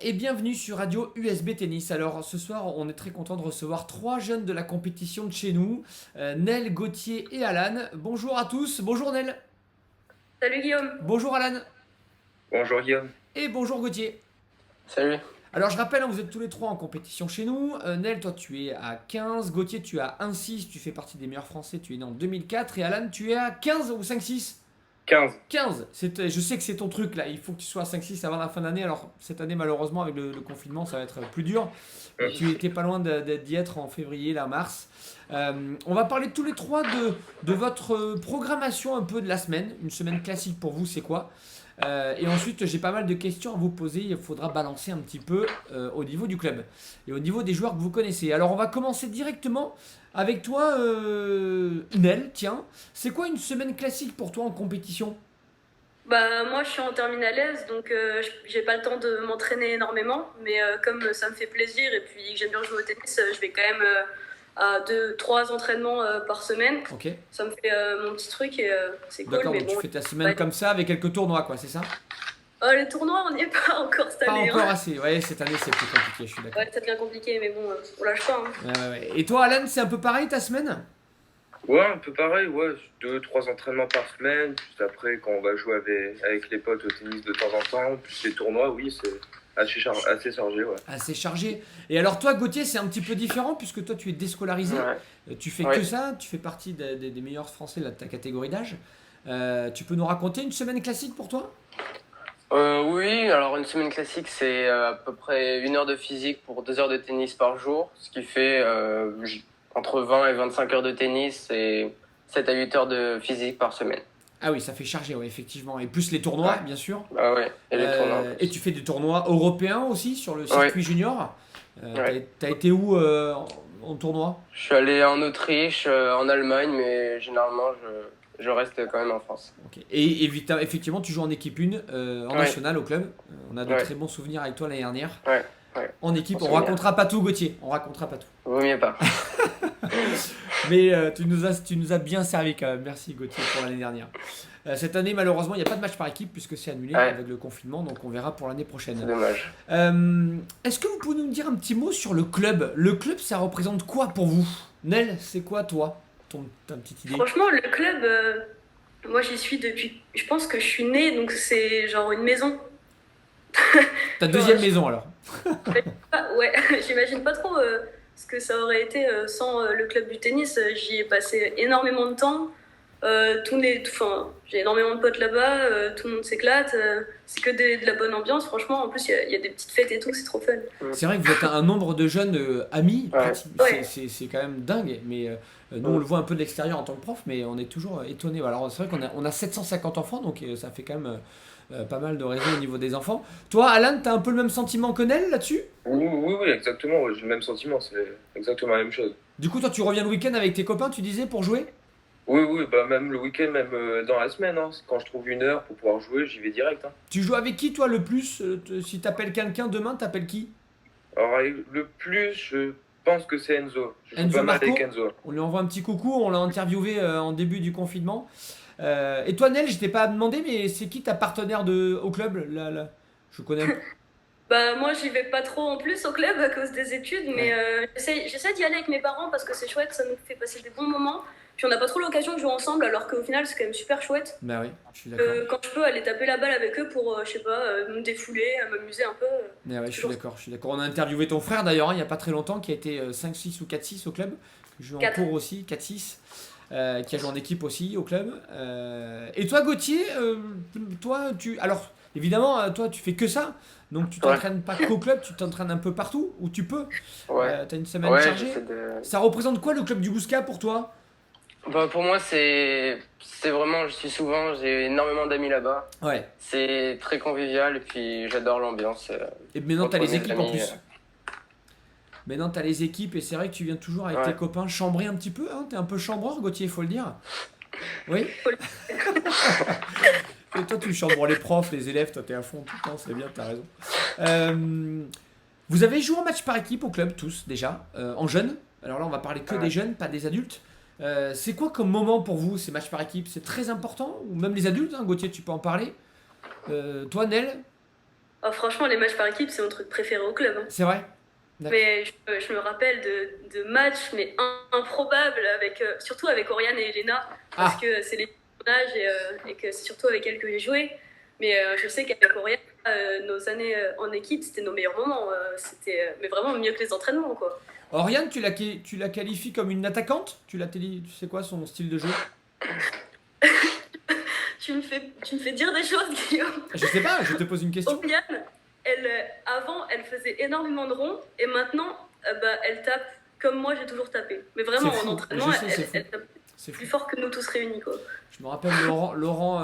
et bienvenue sur Radio USB Tennis. Alors ce soir, on est très content de recevoir 3 jeunes de la compétition de chez nous, Nel, Gauthier et Alan. Bonjour à tous, bonjour Nel. Salut Guillaume. Bonjour Alan. Bonjour Guillaume. Et bonjour Gauthier. Salut. Alors je rappelle, vous êtes tous les 3 en compétition chez nous. Nel, toi tu es à 15, Gauthier tu es à 1,6, tu fais partie des meilleurs français, tu es né en 2004. Et Alan, tu es à 15 ou 5,6 15. 15, je sais que c'est ton truc là, il faut que tu sois à 5-6 avant la fin d'année. Alors cette année malheureusement avec le confinement ça va être plus dur. Mais tu étais pas loin d'y être en février, là, mars. On va parler tous les 3 de votre programmation un peu de la semaine. Une semaine classique pour vous c'est quoi? Et ensuite j'ai pas mal de questions à vous poser, il faudra balancer un petit peu au niveau du club et au niveau des joueurs que vous connaissez. Alors on va commencer directement avec toi Nel, tiens, c'est quoi une semaine classique pour toi en compétition? Bah moi je suis en terminale S donc j'ai pas le temps de m'entraîner énormément mais comme ça me fait plaisir et puis que j'aime bien jouer au tennis, je vais quand même à 2-3 entraînements par semaine. Ok. Ça me fait mon petit truc et c'est cool. D'accord, mais donc bon, tu fais ta semaine comme ça avec quelques tournois quoi, c'est ça? les tournois on n'y est pas encore cette Pas année. encore assez, ouais cette année c'est plus compliqué, je suis d'accord. Ouais, ça devient compliqué mais bon, on lâche pas. Ouais. Et toi Alan, c'est un peu pareil ta semaine? Ouais, un peu pareil, ouais. 2-3 entraînements par semaine. Juste après, quand on va jouer avec les potes au tennis de temps en temps, plus les tournois, oui, c'est assez chargé, ouais. Assez chargé. Et alors toi Gauthier, c'est un petit peu différent puisque toi tu es déscolarisé. Ouais. Tu fais Ouais. que ça, tu fais partie des meilleurs français de ta catégorie d'âge. Tu peux nous raconter une semaine classique pour toi? Oui, alors une semaine classique, c'est à peu près 1 heure de physique pour 2 heures de tennis par jour, ce qui fait entre 20 et 25 heures de tennis et 7 à 8 heures de physique par semaine. Ah oui, ça fait chargé, ouais, effectivement. Et plus les tournois, Ouais. bien sûr. Ah ouais, et les tournois. en plus. Et tu fais des tournois européens aussi sur le circuit junior. Ouais. T'as été où en tournoi? Je suis allé en Autriche, en Allemagne, mais généralement, je reste quand même en France. Ok. Et effectivement, tu joues en équipe 1 en Ouais. national au club. On a de Ouais. très bons souvenirs avec toi l'année dernière. Ouais. En équipe, Bon on souvenir. racontera pas tout, Gauthier. On racontera pas tout. Vaut mieux pas. Mais tu nous as bien servi quand même. Merci Gauthier pour l'année dernière. Cette année, malheureusement, il n'y a pas de match par équipe puisque c'est annulé Ouais. avec le confinement. Donc on verra pour l'année C'est prochaine. dommage. Est-ce que vous pouvez nous dire un petit mot sur le club? Le club, ça représente quoi pour vous? Nel, c'est quoi toi? Ta petite idée? Franchement le club, moi j'y suis depuis, je pense que je suis née donc c'est genre une maison. Ta deuxième maison alors? Ah, ouais, j'imagine pas trop ce que ça aurait été sans le club du tennis. J'y ai passé énormément de temps. J'ai énormément de potes là-bas, tout le monde s'éclate. C'est que de la bonne ambiance, franchement. En plus, il y a des petites fêtes et tout, c'est trop fun. C'est vrai que vous êtes un nombre de jeunes amis, Ouais. Ouais. c'est quand même dingue, mais nous on le voit un peu de l'extérieur en tant que prof, mais on est toujours étonnés. Alors c'est vrai on a 750 enfants, donc ça fait quand même pas mal de réseaux au niveau des enfants. Toi Alan, t'as un peu le même sentiment que Nel là-dessus? Oui, exactement. Ouais, j'ai le même sentiment, c'est exactement la même chose. Du coup toi tu reviens le week-end avec tes copains, tu disais, pour jouer? Oui, bah même le week-end, même dans la semaine, hein. Quand je trouve 1 heure pour pouvoir jouer, j'y vais direct, hein. Tu joues avec qui toi le plus? Si t'appelles quelqu'un demain, t'appelles qui? Alors, le plus, je pense que c'est Enzo. Je joue Enzo pas mal Marco? avec Enzo. On lui envoie un petit coucou, on l'a interviewé en début du confinement. Et toi Nel, je t'ai pas demandé, mais c'est qui ta partenaire au club là? Je connais. Bah, moi, j'y vais pas trop en plus au club à cause des études, mais j'essaie d'y aller avec mes parents parce que c'est chouette, ça nous fait passer des bons moments. Puis on n'a pas trop l'occasion de jouer ensemble, alors qu'au final, c'est quand même super chouette. Bah oui, je suis d'accord. Quand je peux aller taper la balle avec eux pour, je sais pas, me défouler, m'amuser un peu. Mais ouais, je suis d'accord. On a interviewé ton frère d'ailleurs, hein, il n'y a pas très longtemps, qui a été 5-6 ou 4-6 au club, qui joue en 4. cours aussi, 4-6, qui a joué en équipe aussi au club. Et toi Gauthier, alors évidemment, toi tu fais que ça, donc tu t'entraînes pas qu'au club, tu t'entraînes un peu partout, où tu peux. Ouais. T'as une semaine Ouais, chargée. j'essaie de... Ça représente quoi le club du Bouscat pour toi? Bah, pour moi, c'est vraiment, je suis souvent, j'ai énormément d'amis là-bas. Ouais. C'est très convivial et puis j'adore l'ambiance. Et maintenant t'as Entre les mes équipes en amis, plus. Maintenant t'as les équipes et c'est vrai que tu viens toujours avec tes copains chambrer un petit peu, hein. T'es un peu chambreur Gauthier, faut le dire. Oui. Et toi tu chambres les profs, les élèves, toi t'es à fond tout le temps, c'est bien, t'as raison. Vous avez joué en match par équipe au club tous déjà, en jeunes. Alors là on va parler que des jeunes, pas des adultes. C'est quoi comme moment pour vous ces matchs par équipe? C'est très important? Ou même les adultes, hein, Gauthier tu peux en parler. Toi Nel? Oh, franchement, les matchs par équipe, c'est mon truc préféré au club, hein. C'est vrai? D'accord. Mais je me rappelle de matchs mais improbables, avec, surtout avec Oriane et Elena, parce Ah, que c'est les personnages et que c'est surtout avec elles que j'ai joué. Mais je sais qu'avec Oriane, nos années en équipe, c'était nos meilleurs moments. C'était mais vraiment mieux que les entraînements, quoi. Oriane, tu la qualifies comme une attaquante? Tu sais quoi son style de jeu? Tu me fais dire des choses, Guillaume. Je sais pas, je te pose une question. Oriane, avant, elle faisait énormément de ronds et maintenant, elle tape comme moi j'ai toujours tapé. Mais vraiment, C'est fou, en entraînement, je sais, c'est fou. elle tape C'est fou. plus fort que nous tous réunis, quoi. Je me rappelle Laurent,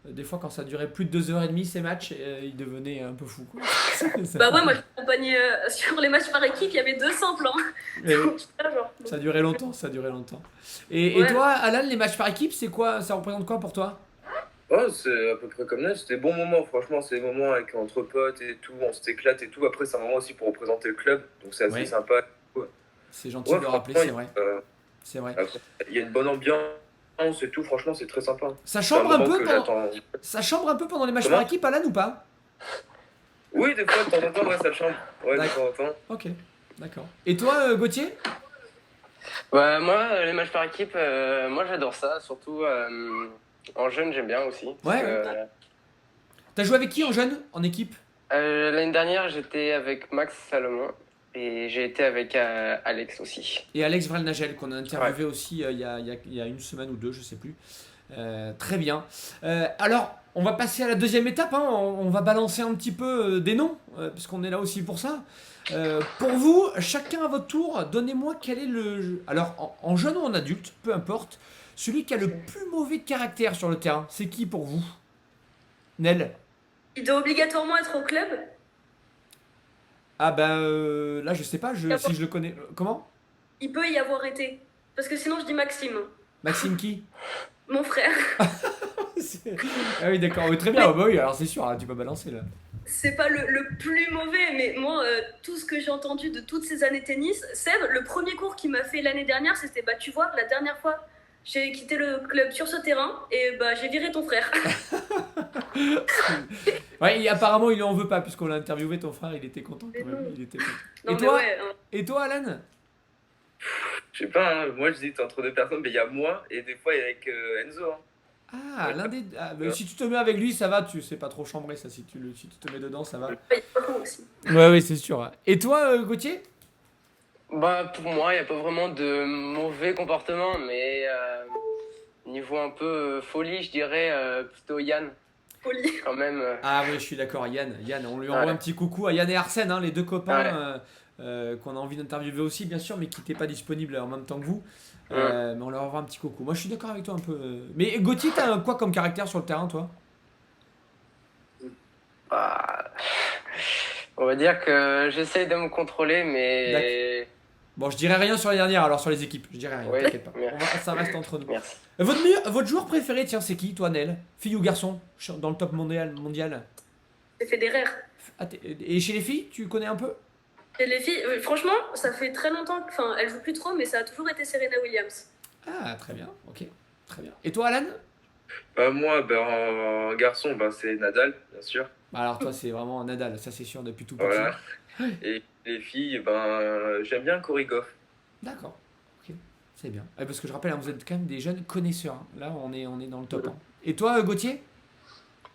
des fois quand ça durait plus de 2h30 ces matchs, il devenait un peu fou, quoi. Bah ouais, moi je m'accompagnais sur les matchs par équipe, il y avait 200 plans. Et Donc, genre, ça durait longtemps, ça durait longtemps. Et Ouais. toi, Alan, les matchs par équipe, c'est quoi? Ça représente quoi pour toi? Ouais, c'est à peu près comme là, c'était bon moment, franchement, c'est des moments avec entre potes et tout, on s'éclate et tout. Après, c'est un moment aussi pour représenter le club, donc c'est assez Ouais. sympa. C'est gentil Ouais, de le rappeler, franchement, c'est vrai. C'est vrai. après, il y a une bonne ambiance et tout, franchement, c'est très sympa. Ça C'est un chambre un moment peu que pendant, j'attends. ça chambre un peu pendant les matchs Comment par équipe, Alan, ou pas? Oui, des fois, de temps en temps, ouais, ça change. Ouais, de D'accord. temps en temps. Ok, d'accord. Et toi, Gauthier? Ouais, moi, les matchs par équipe, moi j'adore ça, surtout en jeune, j'aime bien aussi. Parce Ouais, que, T'as joué avec qui en jeune, en équipe? l'année dernière, j'étais avec Max Salomon et j'ai été avec Alex aussi. Et Alex Vrelnagel, qu'on a interviewé aussi il y a une semaine ou deux, je sais plus. Très bien. Alors, on va passer à la deuxième étape, hein. On va balancer un petit peu des noms, parce qu'on est là aussi pour ça. Pour vous, chacun à votre tour, donnez-moi quel est le... Alors, en jeune ou en adulte, peu importe, celui qui a le plus mauvais caractère sur le terrain, c'est qui pour vous? Nel? Il doit obligatoirement être au club. Ah ben là, je sais pas si je le connais. Comment? Il peut y avoir été. Parce que sinon, je dis Maxime, Maxime qui? mon frère. Ah oui, d'accord. Oui, très bien. Ah bah oui, alors c'est sûr, hein, tu peux balancer là. C'est pas le plus mauvais, mais moi, tout ce que j'ai entendu de toutes ces années tennis, Seb, le premier cours qu'il m'a fait l'année dernière, c'était bah tu vois, la dernière fois, j'ai quitté le club sur ce terrain et bah j'ai viré ton frère. Ouais, apparemment, il lui en veut pas, puisqu'on l'a interviewé, ton frère, il était content quand Mais même. non. Il était content. Non, Et mais toi, ouais, hein. et toi, Alan? Je sais pas, hein, moi, j'hésite entre deux personnes, mais il y a moi et des fois, il y a avec Enzo. Hein. Ah, l'un des. Si tu te mets avec lui, ça va, c'est pas trop chambré, ça. Si tu te mets dedans, ça va. Ouais, il est pas con aussi. Ouais, oui, c'est sûr. Et toi, Gauthier? Bah, pour moi, il n'y a pas vraiment de mauvais comportement, mais niveau un peu folie, je dirais plutôt Yann, Poli. quand même. Ah oui, je suis d'accord, Yann, on lui envoie Ouais. un petit coucou à Yann et Arsène, hein, les deux copains Ouais. qu'on a envie d'interviewer aussi, bien sûr, mais qui n'étaient pas disponibles en même temps que vous. Mais on leur envoie un petit coucou. Moi, je suis d'accord avec toi un peu. Mais Gauthier, t'as quoi comme caractère sur le terrain, toi? Bah, on va dire que j'essaye de me contrôler, mais. Bon, je dirais rien sur les dernières, alors sur les équipes, je dirais rien, Ouais, t'inquiète pas. merci. Ça reste entre nous. Merci. Votre joueur préféré, tiens, c'est qui, toi, Nel? Fille ou garçon? Dans le top mondial? C'est Federer. Ah, et chez les filles, tu connais un peu? Et les filles, franchement, ça fait très longtemps, enfin, elles jouent plus trop, mais ça a toujours été Serena Williams. Ah, très bien, ok. Très bien. Et toi, Alan? Moi, en garçon, c'est Nadal, bien sûr. Bah alors toi c'est vraiment un Nadal, ça c'est sûr depuis tout petit. Voilà. Et les filles, j'aime bien Cory Goff. D'accord, ok, c'est bien. Parce que je rappelle, hein, vous êtes quand même des jeunes connaisseurs. Hein. Là on est dans le top. Hein. Et toi Gauthier?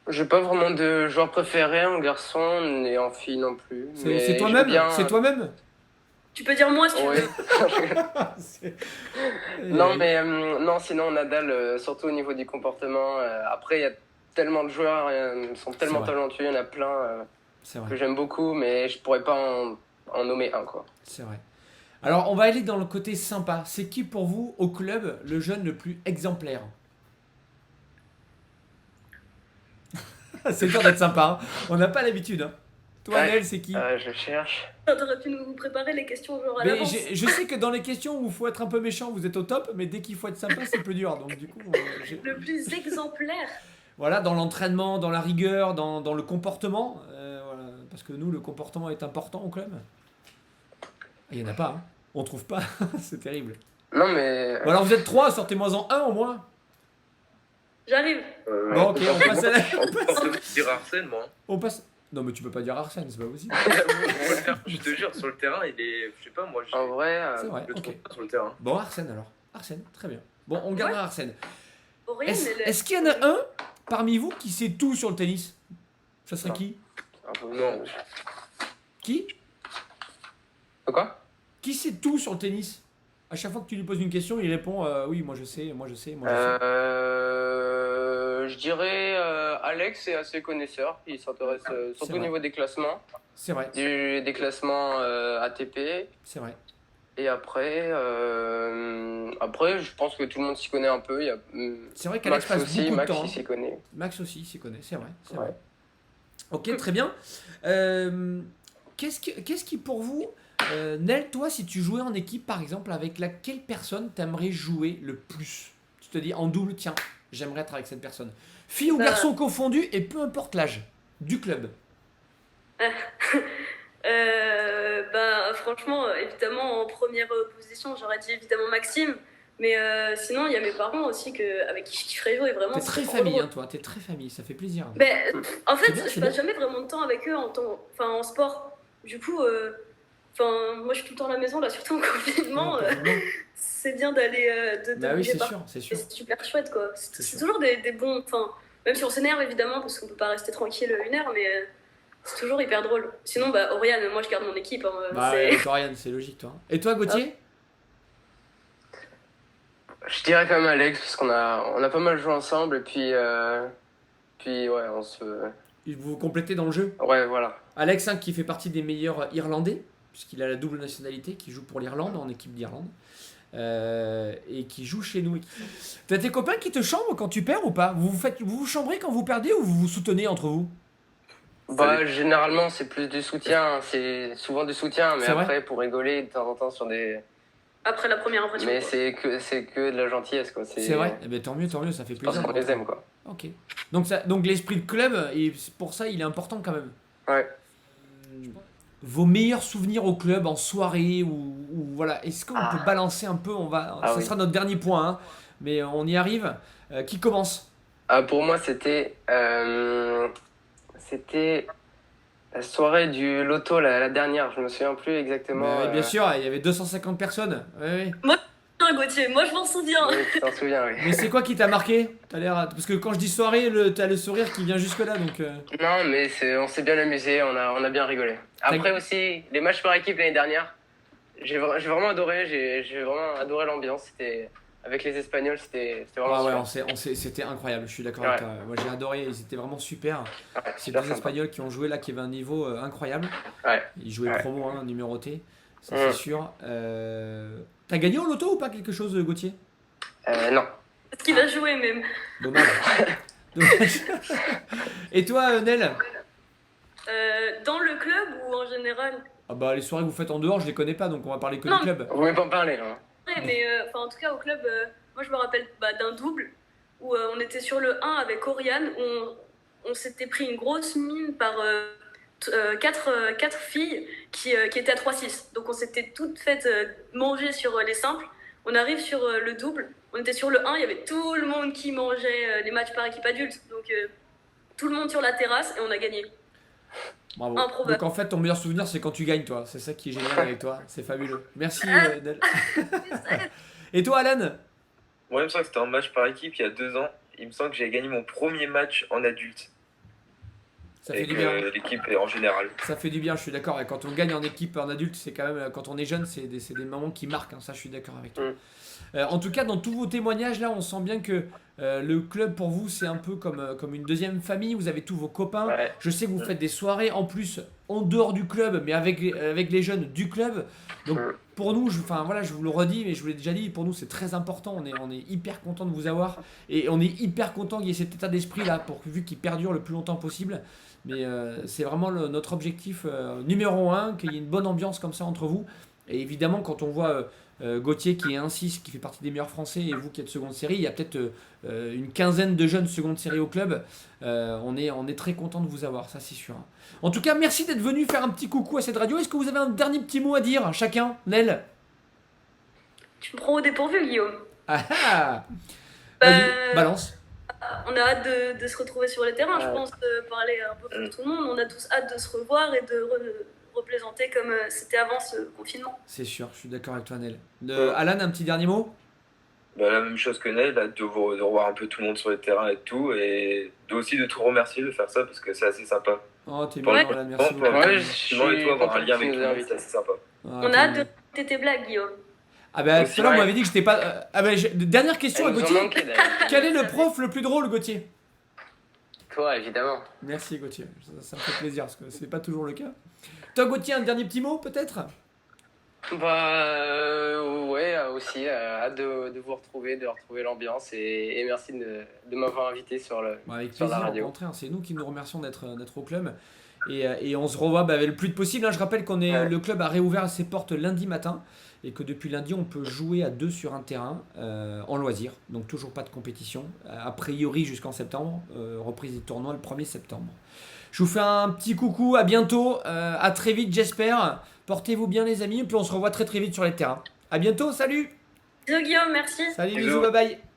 J'ai pas vraiment de joueur préféré en garçon et en fille non plus. mais C'est toi-même? j'aime bien- C'est toi-même? Tu peux dire moi si tu Oui. C'est- Non, mais non, sinon Nadal, surtout au niveau du comportement. Après, il y a tellement de joueurs, ils sont tellement vrai. talentueux, il y en a plein C'est que vrai, j'aime beaucoup, mais je pourrais pas en nommer un, quoi. c'est vrai. Alors on va aller dans le côté sympa. C'est qui pour vous au club le jeune le plus exemplaire? C'est dur d'être sympa, hein. On n'a pas l'habitude. Hein. Toi Ouais. Nel, c'est qui? Je cherche. T'aurais pu nous préparer les questions genre à Mais l'avance. je sais que dans les questions où il faut être un peu méchant, vous êtes au top, mais dès qu'il faut être sympa, c'est plus dur. Donc du coup, Le plus exemplaire. voilà, dans l'entraînement, dans la rigueur, dans le comportement, voilà, parce que nous, le comportement est important au club. Il n'y en a pas, hein. On trouve pas, c'est terrible. Non, mais Bon alors vous êtes trois, sortez-moi en un au moins. J'arrive. Bon ok, on passe à la... On peut dire Arsène, moi. On passe... Non, mais tu peux pas dire Arsène, c'est pas possible. Je te jure, sur le terrain, il est. Je sais pas, moi, En vrai, C'est vrai, je le ok. trouve pas sur le terrain. Bon, Arsène alors. Arsène, très bien. Bon, on gardera Arsène. Aurélien, Est-ce qu'il y en a un parmi vous qui sait tout sur le tennis? Ça serait Non. qui? un peu- Non. Qui? Quoi? Qui sait tout sur le tennis? À chaque fois que tu lui poses une question, il répond oui, moi je sais, moi je sais, moi je sais. Je dirais Alex est assez connaisseur. Il s'intéresse surtout au vrai. niveau des classements, C'est vrai, des classements ATP. c'est vrai. Et après, je pense que tout le monde s'y connaît un peu. Il y a C'est vrai qu'Alex passe beaucoup de Max temps. il s'y connaît. Max aussi s'y connaît, c'est vrai. C'est Ouais. vrai. Ok, très bien. Qu'est-ce qui pour vous, Nel, toi, si tu jouais en équipe par exemple, avec laquelle personne t'aimerais jouer le plus? Tu te dis en double, tiens, j'aimerais être avec cette personne. Fille ou garçon confondu et peu importe l'âge du club. Franchement, évidemment, en première position, j'aurais dit évidemment Maxime. Mais sinon, il y a mes parents aussi avec qui je kifferais jouer vraiment. T'es c'est très trop famille, drôle. hein, toi, t'es très famille, ça fait plaisir. Mais en C'est fait, bien, je c'est passe bien. jamais vraiment de temps avec eux en sport. Du coup, moi je suis tout le temps à la maison, là, surtout en confinement. C'est bien d'aller de Bah oui, bouger c'est partout. sûr, c'est Et sûr. c'est super chouette, quoi. C'est sûr. toujours des bons. Même si on s'énerve évidemment, parce qu'on peut pas rester tranquille une heure, mais c'est toujours hyper drôle. Sinon, Oriane, moi je garde mon équipe. Hein, Bah, Dorian, c'est logique, toi. Et toi, Gauthier? Je dirais quand même Alex, parce qu'on a pas mal joué ensemble. Et puis ouais, on se. Vous vous complétez dans le jeu. Ouais, voilà. Alex, hein, qui fait partie des meilleurs Irlandais, puisqu'il a la double nationalité, qui joue pour l'Irlande, en équipe d'Irlande, et qui joue chez nous. T'as tes copains qui te chambrent quand tu perds ou pas? Vous vous chambrez quand vous perdez ou vous vous soutenez entre vous? Généralement, c'est plus du soutien. C'est souvent du soutien, mais C'est vrai après, pour rigoler de temps en temps sur des. Après la première impression. Mais quoi. c'est que de la gentillesse, quoi. C'est vrai? Eh ben, tant mieux, ça fait Parce plaisir. qu'on les aime, quoi. Ok. Donc l'esprit de club, et pour ça, il est important quand même. Ouais. Vos meilleurs souvenirs au club en soirée ou voilà, est-ce qu'on peut balancer un peu? Ça oui. sera notre dernier point, hein, mais on y arrive. Qui commence? Pour moi, c'était la soirée du loto, la dernière. Je me souviens plus exactement. Bien sûr, il y avait 250 personnes. Ouais. Gauthier, moi je m'en souviens. Oui, tu t'en souviens, oui. Mais c'est quoi qui t'a marqué? Parce que quand je dis soirée, t'as le sourire qui vient jusque là, donc. Non, mais on s'est bien amusé, on a bien rigolé. Après aussi, les matchs par équipe l'année dernière, j'ai vraiment adoré. J'ai vraiment adoré l'ambiance. C'était avec les Espagnols, c'était vraiment super. C'était incroyable. Je suis d'accord avec toi. Moi, j'ai adoré. Ils étaient vraiment super. Ouais, C'est super deux sympa. Espagnols qui ont joué là, qui avaient un niveau incroyable. Ouais. Ils jouaient Ouais. promo, hein, numéroté. Ça, c'est sûr. T'as gagné au loto ou pas quelque chose, Gauthier? Non. Parce qu'il a joué même. Dommage. Dommage. Et toi, Nel? Dans le club ou en général? Ah bah, les soirées que vous faites en dehors, je les connais pas, donc on va parler que Non, du club. Vous pouvez pas en parler, hein. Ouais, mais en tout cas au club, moi je me rappelle d'un double où on était sur le 1 avec Oriane, où on s'était pris une grosse mine par quatre filles qui étaient à 3-6. Donc on s'était toutes faites manger sur les simples. On arrive sur le double, on était sur le 1, il y avait tout le monde qui mangeait les matchs par équipe adulte. Donc tout le monde sur la terrasse et on a gagné. Bravo. Improbable. Donc en fait, ton meilleur souvenir, c'est quand tu gagnes, toi. C'est ça qui est génial avec toi. C'est fabuleux. Merci, Nel. Et toi, Alan? Moi, il me semble que c'était un match par équipe il y a 2 ans. Il me semble que j'ai gagné mon premier match en adulte. Ça fait Avec du bien. l'équipe en général. Ça fait du bien, je suis d'accord. Et quand on gagne en équipe, en adulte, c'est quand même, quand on est jeune, c'est des moments qui marquent, hein. Ça, je suis d'accord avec toi. En tout cas, dans tous vos témoignages, là, on sent bien que le club, pour vous, c'est un peu comme une deuxième famille. Vous avez tous vos copains. Ouais. Je sais que vous faites des soirées, en plus, en dehors du club, mais avec les jeunes du club. Donc, pour nous, je vous le redis, mais je vous l'ai déjà dit, pour nous, c'est très important. On est hyper content de vous avoir. Et on est hyper content qu'il y ait cet état d'esprit, là, vu qu'il perdure le plus longtemps possible. Mais c'est vraiment notre objectif numéro 1, qu'il y ait une bonne ambiance comme ça entre vous. Et évidemment, quand on voit Gauthier qui est 1-6, qui fait partie des meilleurs Français, et vous qui êtes seconde série, il y a peut-être une quinzaine de jeunes seconde série au club. On est très content de vous avoir, ça c'est sûr. En tout cas, merci d'être venu faire un petit coucou à cette radio. Est-ce que vous avez un dernier petit mot à dire, chacun? Nel? Tu me prends au dépourvu, Guillaume. Ah ah. Vas-y, balance. on a hâte de se retrouver sur les terrains, je Ouais. pense, parler un peu pour tout le monde. On a tous hâte de se revoir et de représenter comme c'était avant ce confinement. C'est sûr, je suis d'accord avec toi, Nel. Alan, un petit dernier mot? Bah, la même chose que Neil, de revoir un peu tout le monde sur les terrains et tout, et aussi de tout remercier de faire ça parce que c'est assez sympa. Oh, t'es Pour bien, le Alan, merci moment, beaucoup. pour Ouais, je Simon et suis toi, avoir un content lien que tu avec nous tout le aies monde, invités. c'est assez sympa. Ah, On tant a hâte mieux. de raconter tes blagues, Guillaume. Ah bah Aussi, tout à l'heure, on ouais. m'avait dit que j'étais pas. Dernière question à Elle nous en Gauthier. manquait, d'ailleurs. Quel est le prof le plus drôle, Gauthier? Toi, évidemment. Merci Gauthier, ça me fait plaisir parce que c'est pas toujours le cas. Toi Gauthier, un dernier petit mot peut-être? Ouais, aussi, hâte de vous retrouver, de retrouver l'ambiance et merci de m'avoir invité sur Avec sur la plaisir, au radio. contraire, c'est nous qui nous remercions d'être au club. Et on se revoit avec le plus de possible, hein. Je rappelle Ouais. le club a réouvert ses portes lundi matin et que depuis lundi on peut jouer à 2 sur un terrain en loisir, donc toujours pas de compétition, a priori jusqu'en septembre, reprise des tournois le 1er septembre. Je vous fais un petit coucou, à bientôt, à très vite j'espère, portez-vous bien les amis, et puis on se revoit très très vite sur les terrains. À bientôt, salut! Bisous Guillaume, merci. Salut, Bisous. bisous, bye bye!